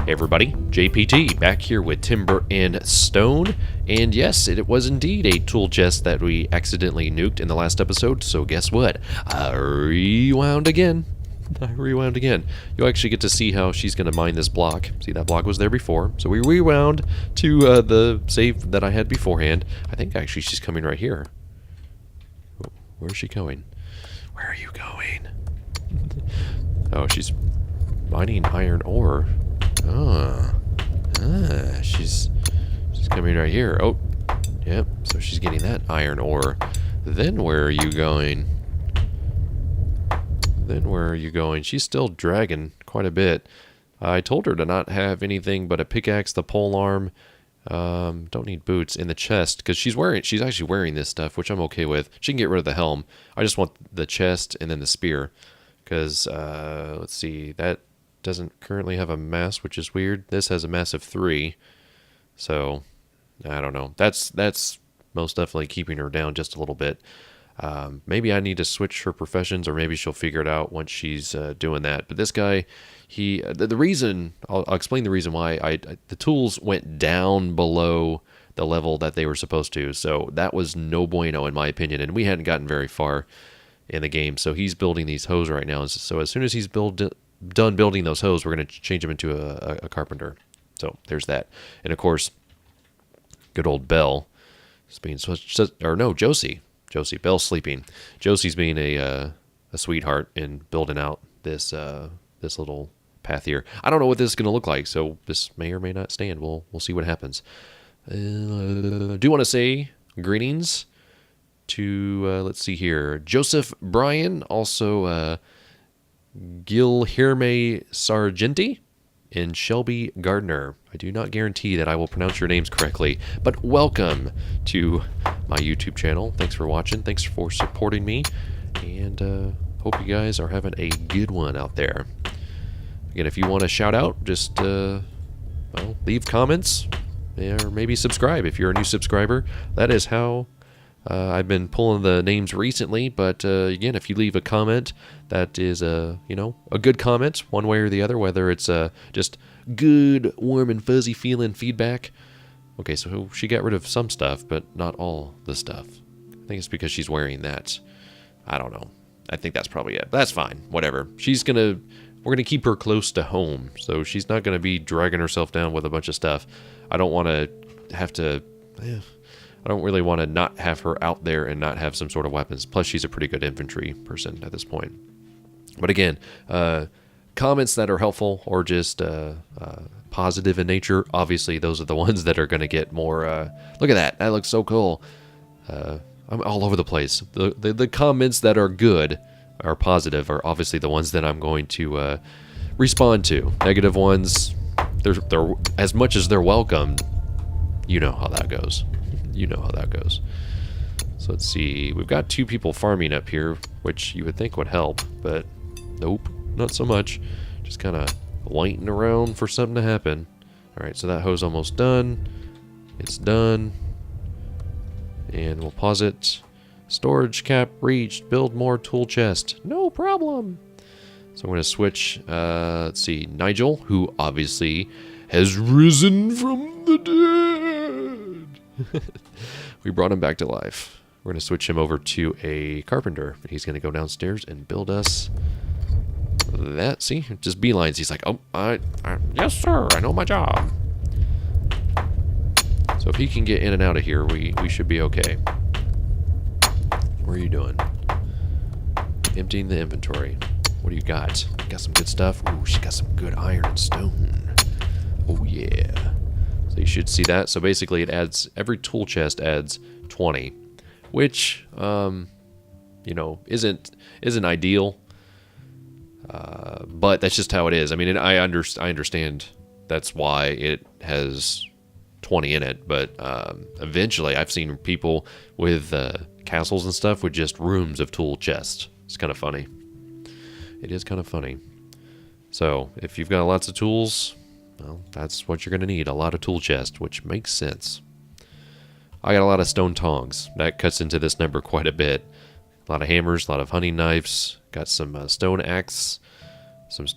Hey everybody, JPT back here with timber and stone, and yes, it was indeed a tool chest that we accidentally nuked in the last episode, so guess what? I rewound again. You'll actually get to see how she's going to mine this block. See, that block was there before, so we rewound to the save that I had beforehand. I think actually she's coming right here. Oh, where is she going? Where are you going? Oh, she's mining iron ore. She's coming right here. Oh, yep. So she's getting that iron ore. Then where are you going? She's still dragging quite a bit. I told her to not have anything but a pickaxe, the pole arm. Don't need boots in the chest because she's actually wearing this stuff, which I'm okay with. She can get rid of the helm. I just want the chest and then the spear because let's see, that doesn't currently have a mass, which is weird. This has a mass of 3, so I don't know. That's most definitely keeping her down just a little bit. Maybe I need to switch her professions, or maybe she'll figure it out once she's doing that. But this guy, the reason I'll explain the reason why the tools went down below the level that they were supposed to. So that was no bueno in my opinion, and we hadn't gotten very far in the game. So he's building these hoes right now. So as soon as he's done building those hoes, we're going to change him into a carpenter. So there's that. And of course, good old Belle is being Josie. Belle's sleeping. Josie's being a sweetheart and building out this little path here. I don't know what this is going to look like, so this may or may not stand. We'll see what happens. I do want to say greetings to let's see here, Joseph Bryan, also Gilherme Sargenti, and Shelby Gardner. I do not guarantee that I will pronounce your names correctly, but welcome to my YouTube channel. Thanks for watching. Thanks for supporting me, and hope you guys are having a good one out there. Again, if you want to shout out, just leave comments, or maybe subscribe if you're a new subscriber. That is how I've been pulling the names recently, but again, if you leave a comment that is a good comment, one way or the other, whether it's just good, warm and fuzzy feeling feedback. Okay, so she got rid of some stuff, but not all the stuff. I think it's because she's wearing that. I don't know. I think that's probably it. That's fine. Whatever. We're gonna keep her close to home, so she's not gonna be dragging herself down with a bunch of stuff. I don't want to have to. I don't really want to not have her out there and not have some sort of weapons. Plus, she's a pretty good infantry person at this point. But again, comments that are helpful or just positive in nature, obviously those are the ones that are going to get more. Look at that. That looks so cool. I'm all over the place. The comments that are good or positive are obviously the ones that I'm going to respond to. Negative ones, they're as much as they're welcomed. You know how that goes. So let's see. We've got 2 people farming up here, which you would think would help, but nope, not so much. Just kind of waiting around for something to happen. All right, so that hoe's almost done. It's done. And we'll pause it. Storage cap reached. Build more tool chest. No problem. So I'm going to switch, let's see, Nigel, who obviously has risen from the dead. We brought him back to life. We're going to switch him over to a carpenter. He's going to go downstairs and build us that. See, just beelines. He's like, oh, yes, sir, I know my job. So if he can get in and out of here, we should be okay. What are you doing? Emptying the inventory. What do you got? Got some good stuff. Ooh, she got some good iron and stone. Oh, yeah. So you should see that. So basically it adds, every tool chest adds 20, which, isn't ideal. But that's just how it is. I mean, I understand that's why it has 20 in it, but eventually I've seen people with castles and stuff with just rooms of tool chests. It's kind of funny. It is kind of funny. So if you've got lots of tools, well, that's what you're going to need, a lot of tool chests, which makes sense. I got a lot of stone tongs. That cuts into this number quite a bit. A lot of hammers, a lot of hunting knives. Got some stone axe.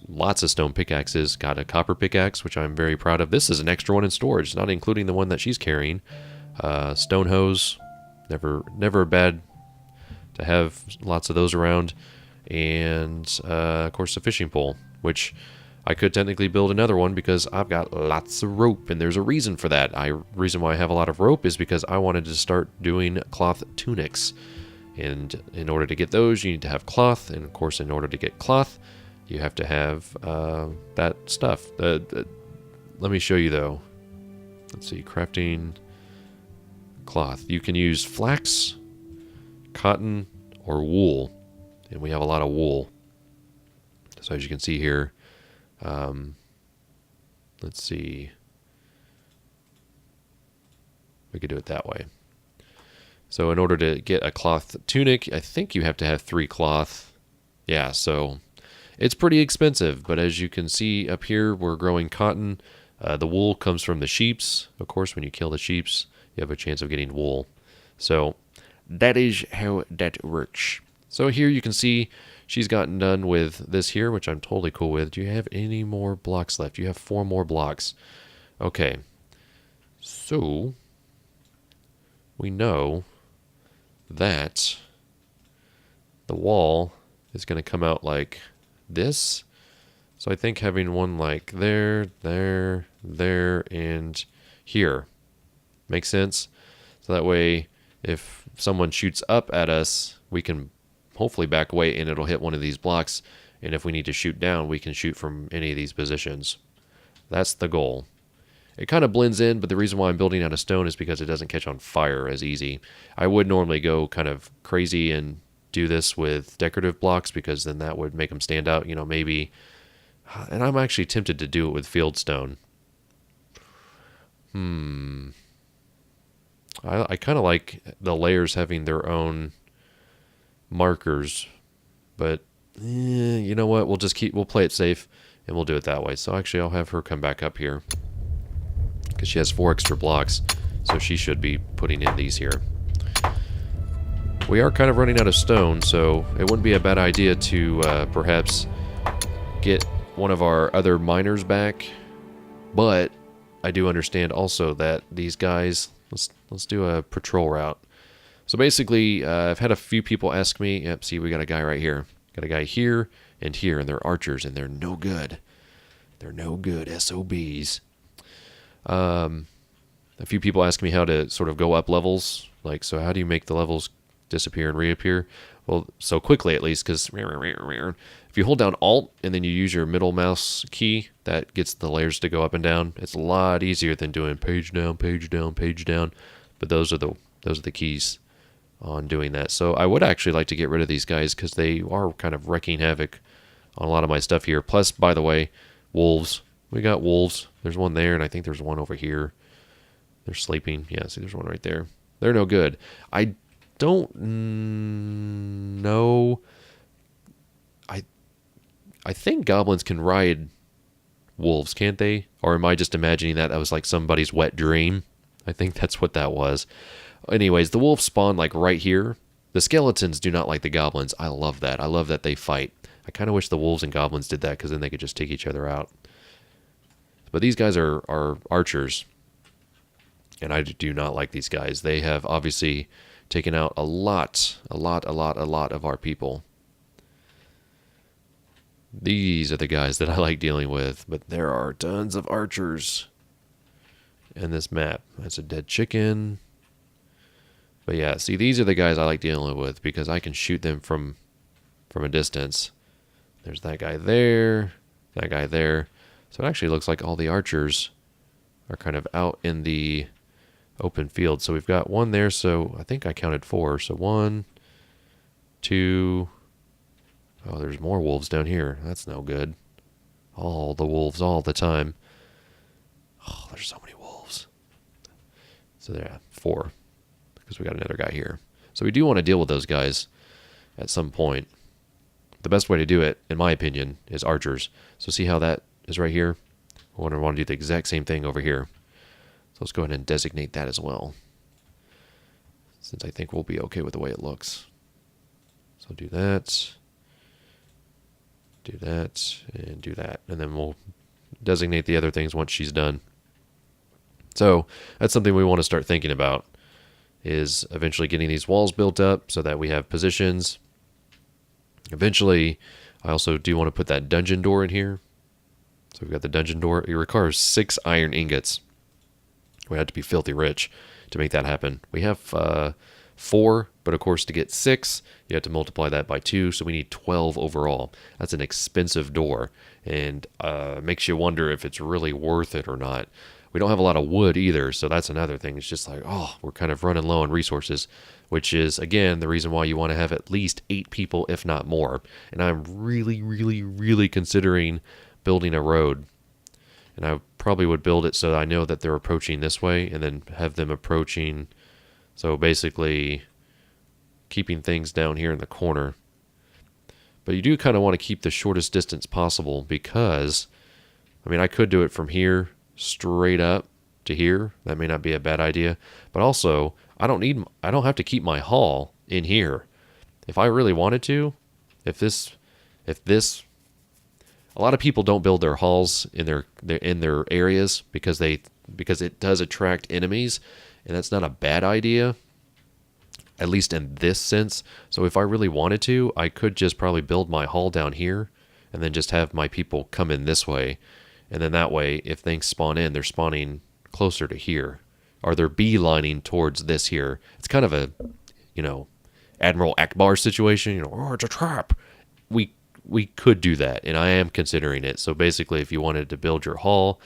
Lots of stone pickaxes. Got a copper pickaxe, which I'm very proud of. This is an extra one in storage, not including the one that she's carrying. Stone hose, never bad to have lots of those around. And of course the fishing pole, which I could technically build another one because I've got lots of rope, and there's a reason for that. Reason why I have a lot of rope is because I wanted to start doing cloth tunics. And in order to get those, you need to have cloth, and of course in order to get cloth, you have to have that stuff. Let me show you though. Let's see, crafting cloth. You can use flax, cotton, or wool, and we have a lot of wool. So as you can see here, let's see, we could do it that way. So in order to get a cloth tunic, I think you have to have 3 cloth. Yeah, so it's pretty expensive, but as you can see up here, we're growing cotton. The wool comes from the sheeps. Of course, when you kill the sheeps, you have a chance of getting wool. So that is how that works. So here you can see she's gotten done with this here, which I'm totally cool with. Do you have any more blocks left? You have 4 more blocks. Okay. So we know that the wall is going to come out like this. So I think having one like there, and here makes sense. So that way, if someone shoots up at us, we can hopefully back away and it'll hit one of these blocks. And if we need to shoot down, we can shoot from any of these positions. That's the goal. It kind of blends in, but the reason why I'm building out of stone is because it doesn't catch on fire as easy. I would normally go kind of crazy and do this with decorative blocks because then that would make them stand out, you know, maybe. And I'm actually tempted to do it with fieldstone. I kind of like the layers having their own markers, but you know what? We'll play it safe and we'll do it that way. So actually I'll have her come back up here because she has 4 extra blocks, so she should be putting in these here. We are kind of running out of stone, so it wouldn't be a bad idea to perhaps get one of our other miners back. But I do understand also that these guys, let's do a patrol route. So basically, I've had a few people ask me, yep, see, we got a guy right here. Got a guy here, and they're archers, and they're no good. They're no good, SOBs. A few people ask me how to sort of go up levels. Like, so how do you make the levels disappear and reappear? Well, so quickly at least, because if you hold down Alt and then you use your middle mouse key, that gets the layers to go up and down. It's a lot easier than doing page down, page down, page down. But those are the keys on doing that. So I would actually like to get rid of these guys because they are kind of wrecking havoc on a lot of my stuff here. Plus, by the way, wolves. We got wolves. There's one there, and I think there's one over here. They're sleeping. Yeah, see, there's one right there. They're no good. I don't know. I think goblins can ride wolves, can't they? Or am I just imagining that was like somebody's wet dream? I think that's what that was. Anyways, the wolves spawn like right here. The skeletons do not like the goblins. I love that. I love that they fight. I kind of wish the wolves and goblins did that because then they could just take each other out. But these guys are archers. And I do not like these guys. They have obviously taken out a lot of our people. These are the guys that I like dealing with, but there are tons of archers in this map. That's a dead chicken. But yeah, see, these are the guys I like dealing with because I can shoot them from a distance. There's that guy there, that guy there. So it actually looks like all the archers are kind of out in the open field. So we've got one there, so I think I counted 4. So 1, 2... Oh, there's more wolves down here. That's no good. All the wolves all the time. Oh, there's so many wolves. So there, 4. Because we got another guy here. So we do want to deal with those guys at some point. The best way to do it, in my opinion, is archers. So see how that is right here? I want to do the exact same thing over here. So let's go ahead and designate that as well. Since I think we'll be okay with the way it looks. So do that. Do that and do that. And then we'll designate the other things once she's done. So that's something we want to start thinking about, is eventually getting these walls built up so that we have positions. Eventually, I also do want to put that dungeon door in here. So we've got the dungeon door. It requires 6 iron ingots. We have to be filthy rich to make that happen. We have 4, but of course to get 6, you have to multiply that by 2, so we need 12 overall. That's an expensive door, and makes you wonder if it's really worth it or not. We don't have a lot of wood either, so that's another thing. It's just like, oh, we're kind of running low on resources, which is, again, the reason why you want to have at least 8 people, if not more. And I'm really, really, really considering building a road. And I probably would build it so that I know that they're approaching this way, and then have them approaching. So basically keeping things down here in the corner. But you do kind of want to keep the shortest distance possible, because, I mean, I could do it from here straight up to here. That may not be a bad idea. But also, I don't have to keep my hall in here. If I really wanted to, if this a lot of people don't build their halls in their areas because it does attract enemies, and that's not a bad idea, at least in this sense. So if I really wanted to, I could just probably build my hall down here and then just have my people come in this way. And then that way, if things spawn in, they're spawning closer to here, or they're beelining towards this here. It's kind of a, Admiral Akbar situation. Oh, it's a trap. We could do that, and I am considering it. So basically, if you wanted to build your hall,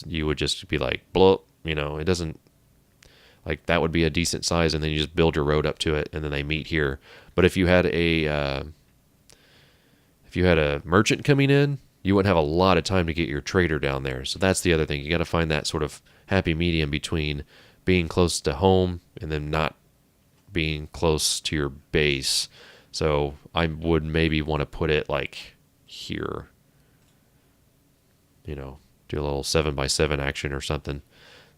you would just be like, blow. It doesn't, like, that would be a decent size, and then you just build your road up to it, and then they meet here. But if you had a merchant coming in, you wouldn't have a lot of time to get your trader down there. So that's the other thing. You got to find that sort of happy medium between being close to home and then not being close to your base. So I would maybe want to put it like here. Do a little 7x7 action or something.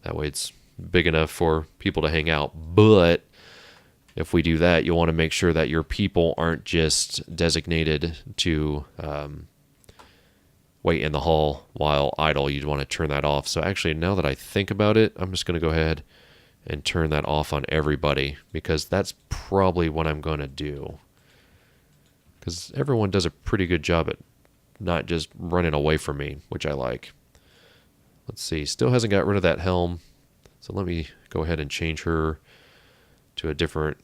That way it's big enough for people to hang out. But if we do that, you'll want to make sure that your people aren't just designated to wait in the hall while idle. You'd want to turn that off. So actually, now that I think about it, I'm just going to go ahead and turn that off on everybody, because that's probably what I'm going to do. Because everyone does a pretty good job at not just running away from me, which I like. Let's see, still hasn't got rid of that helm. So let me go ahead and change her to a different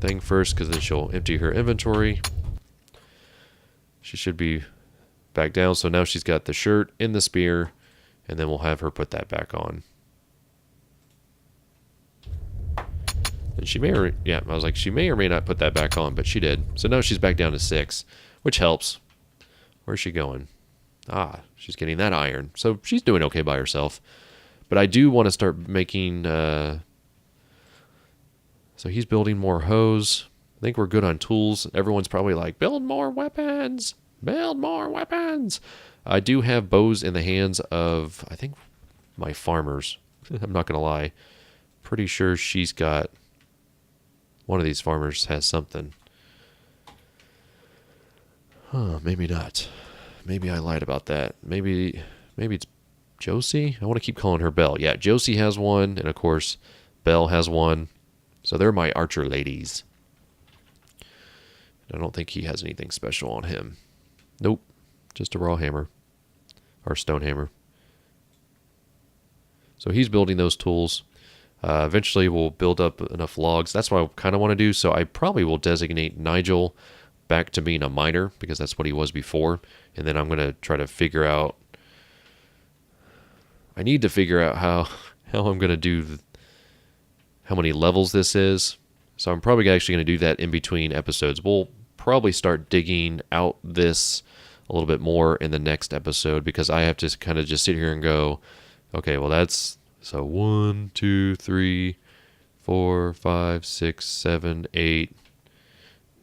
thing first, because then she'll empty her inventory. She should be back down. So now she's got the shirt and the spear, and then we'll have her put that back on. And she may or she may or may not put that back on, but she did. So now she's back down to 6, which helps. Where's she going? Ah, she's getting that iron. So she's doing okay by herself. But I do want to start making... So he's building more hose. I think we're good on tools. Everyone's probably like, build more weapons! Build more weapons! I do have bows in the hands of, I think, my farmers. I'm not going to lie. Pretty sure she's got... One of these farmers has something. Maybe not. Maybe I lied about that. Maybe it's Josie? I want to keep calling her Belle. Yeah, Josie has one, and of course, Belle has one. So they're my archer ladies. I don't think he has anything special on him. Nope. Just a raw hammer. Or stone hammer. So he's building those tools. Eventually we'll build up enough logs. That's what I kind of want to do. So I probably will designate Nigel back to being a miner, because that's what he was before. And then I'm going to try to figure out... I need to figure out how I'm going to do... how many levels this is. So I'm probably actually going to do that in between episodes. We'll probably start digging out this a little bit more in the next episode, because I have to kind of just sit here and go, okay, well that's... So 1, 2, 3, 4, 5, 6, 7, 8,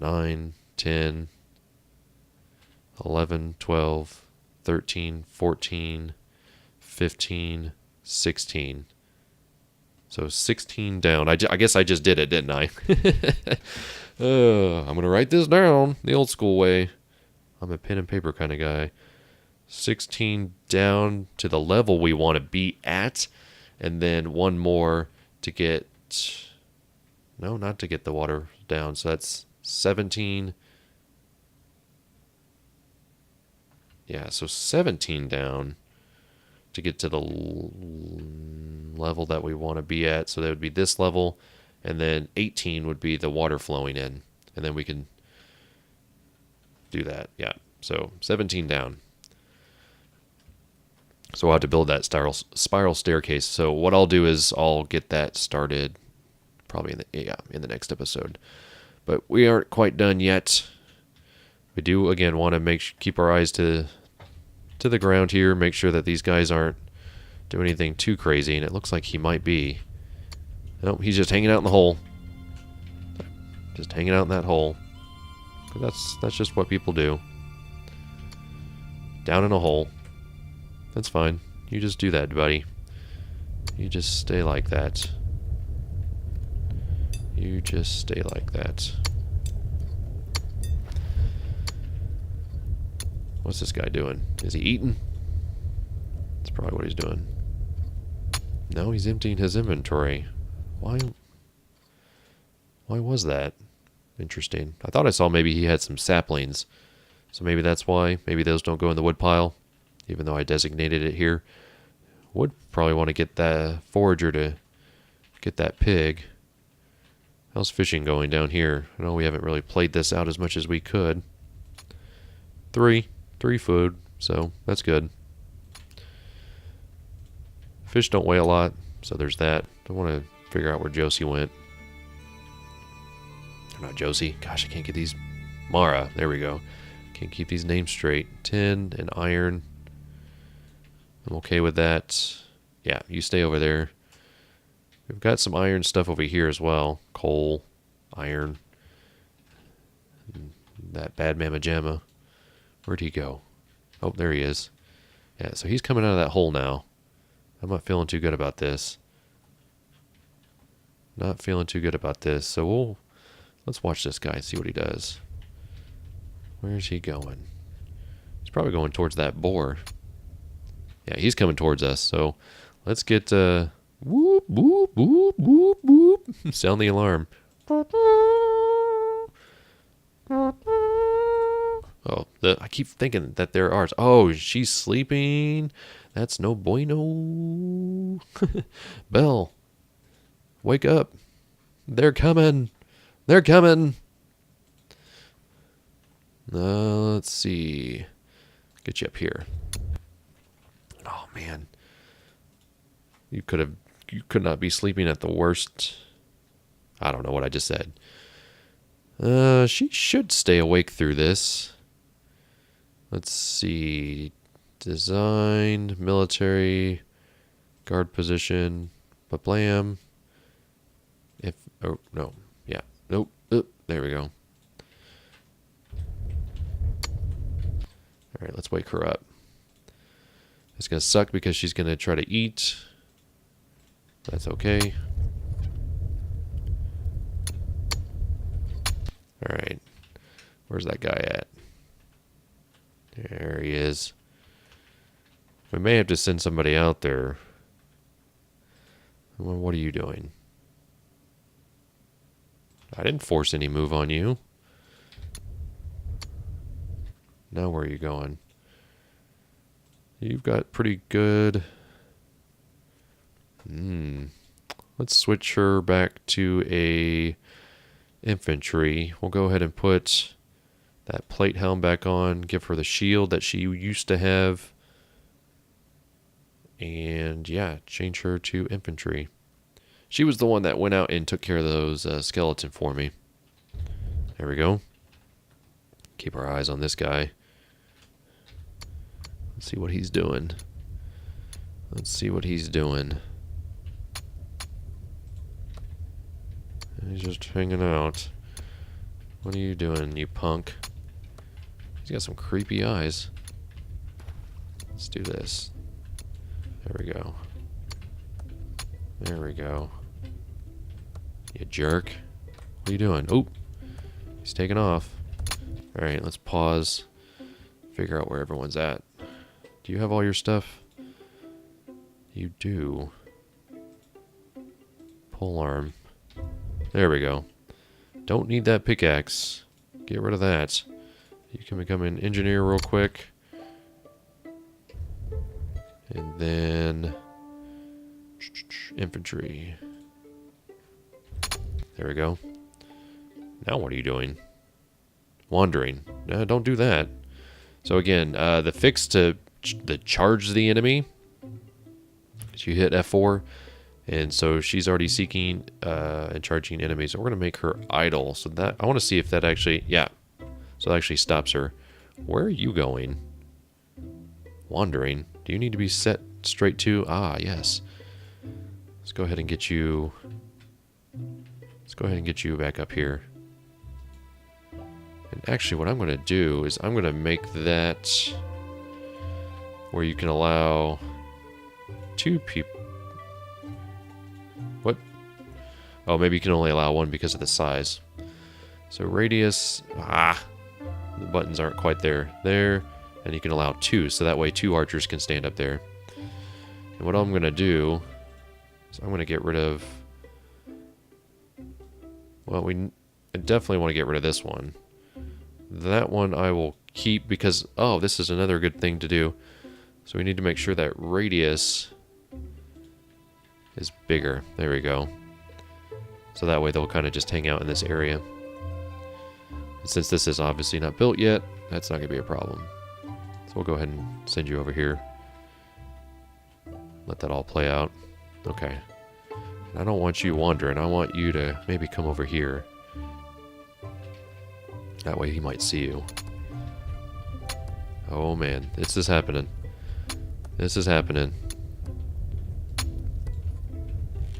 9, 10, 11, 12, 13, 14, 15, 16. So 16 down. I guess I just did it, didn't I? I'm going to write this down the old school way. I'm a pen and paper kind of guy. 16 down to the level we want to be at. And then one more to get... No, not to get the water down. So that's 17. Yeah, so 17 down to get to the level that we want to be at. So that would be this level. And then 18 would be the water flowing in. And then we can do that. Yeah, so 17 down. So we'll have to build that spiral staircase. So what I'll do is I'll get that started probably in the next episode. But we aren't quite done yet. We do again want to keep our eyes to the ground here, make sure that these guys aren't doing anything too crazy, and it looks like he might be. Nope, he's just hanging out in the hole. Just hanging out in that hole. But that's just what people do. Down in a hole. That's fine. You just do that, buddy. You just stay like that. You just stay like that. What's this guy doing? Is he eating? That's probably what he's doing. No, he's emptying his inventory. Why was that? Interesting. I thought I saw maybe he had some saplings. So maybe that's why. Maybe those don't go in the wood pile, even though I designated it here. Would probably want to get the forager to get that pig. How's fishing going down here? I know we haven't really played this out as much as we could. Three food, so that's good. Fish don't weigh a lot, so there's that. I want to figure out where Josie went. Or not Josie. Gosh, I can't get these. Mara, there we go. Can't keep these names straight. Tin and iron. I'm okay with that. Yeah, you stay over there. We've got some iron stuff over here as well. Coal, iron. That bad mamma jamma. Where'd he go? Oh, there he is. Yeah, so he's coming out of that hole now. I'm not feeling too good about this. Not feeling too good about this. So let's watch this guy and see what he does. Where's he going? He's probably going towards that boar. Yeah, he's coming towards us. So let's get whoop, whoop, whoop, whoop, whoop. Sound the alarm. Oh, I keep thinking that they're ours. Oh, she's sleeping. That's no bueno. Belle, wake up. They're coming. They're coming. Let's see. Get you up here. Oh, man. You could not be sleeping at the worst. I don't know what I just said. She should stay awake through this. Let's see. Design, military, guard position, blam. Oh, no. Yeah. Nope. There we go. Alright, let's wake her up. It's going to suck because she's going to try to eat. That's okay. Alright. Where's that guy at? There he is. We may have to send somebody out there. Well, what are you doing? I didn't force any move on you. Now where are you going? You've got pretty good... Let's switch her back to a infantry. We'll go ahead and put that plate helm back on. Give her the shield that she used to have. And yeah, change her to infantry. She was the one that went out and took care of those skeleton for me. There we go. Keep our eyes on this guy. Let's see what he's doing. Let's see what he's doing. He's just hanging out. What are you doing, you punk? He's got some creepy eyes. Let's do this. There we go. There we go. You jerk. What are you doing? Oh, He's taking off. Alright, let's pause. Figure out where everyone's at. Do you have all your stuff? You do. Pole arm. There we go. Don't need that pickaxe. Get rid of that. You can become an engineer real quick. And then... infantry. There we go. Now what are you doing? Wandering. No, don't do that. So again, the fix to charge the enemy is you hit F4, and so she's already seeking and charging enemies. So we're gonna make her idle. So that I want to see if that actually, yeah. So that actually stops her. Where are you going? Wandering. Do you need to be set straight to? Ah, yes. Let's go ahead and get you. Let's go ahead and get you back up here. And actually, what I'm going to do is I'm going to make that where you can allow 2 people. What? Oh, maybe you can only allow 1 because of the size. So radius. Ah, the buttons aren't quite there. There, and you can allow 2, so that way 2 archers can stand up there. And what I'm going to do is I'm going to get rid of. Well, I definitely want to get rid of this one. That one I will keep because, oh, this is another good thing to do. So we need to make sure that radius is bigger. There we go. So that way they'll kind of just hang out in this area. And since this is obviously not built yet, that's not going to be a problem. So we'll go ahead and send you over here. Let that all play out. Okay. I don't want you wandering. I want you to maybe come over here. That way he might see you. Oh man, this is happening. This is happening.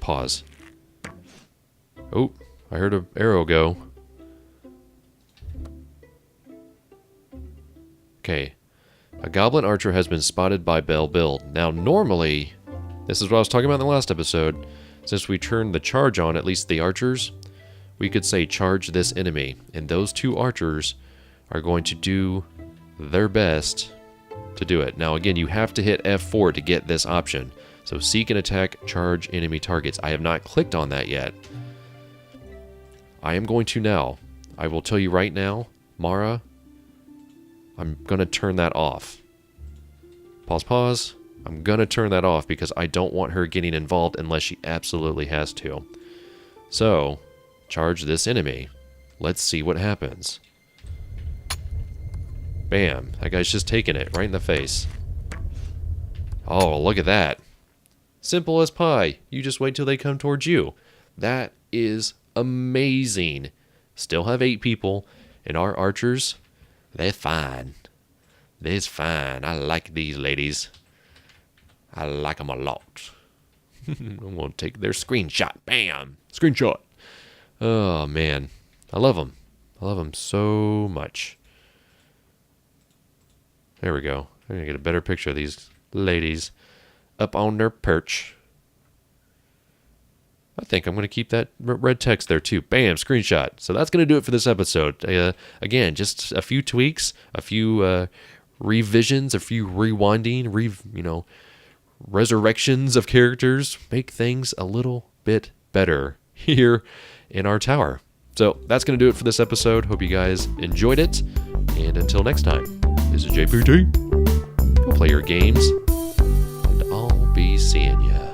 Pause. Oh, I heard an arrow go. Okay. A goblin archer has been spotted by Bell Bill. Now normally, this is what I was talking about in the last episode. Since we turned the charge on, at least the archers, we could say charge this enemy. And those 2 archers are going to do their best to do it. Now again, you have to hit F4 to get this option. So seek and attack charge enemy targets. I have not clicked on that yet. I am going to now. I will tell you right now, Mara, I'm going to turn that off. Pause. I'm going to turn that off because I don't want her getting involved unless she absolutely has to. So, charge this enemy. Let's see what happens. Bam. That guy's just taking it right in the face. Oh, look at that. Simple as pie. You just wait till they come towards you. That is amazing. Still have 8 people, and our archers, they're fine. They're fine. I like these ladies. I like them a lot. I'm going to take their screenshot. Bam! Screenshot. Oh, man. I love them. I love them so much. There we go. I'm going to get a better picture of these ladies up on their perch. I think I'm going to keep that red text there too. Bam! Screenshot. So that's going to do it for this episode. Again, just a few tweaks, a few revisions, a few rewinding, resurrections of characters, make things a little bit better here in our tower. So that's going to do it for this episode. Hope you guys enjoyed it. And until next time, this is Ep23. Go play your games, and I'll be seeing ya.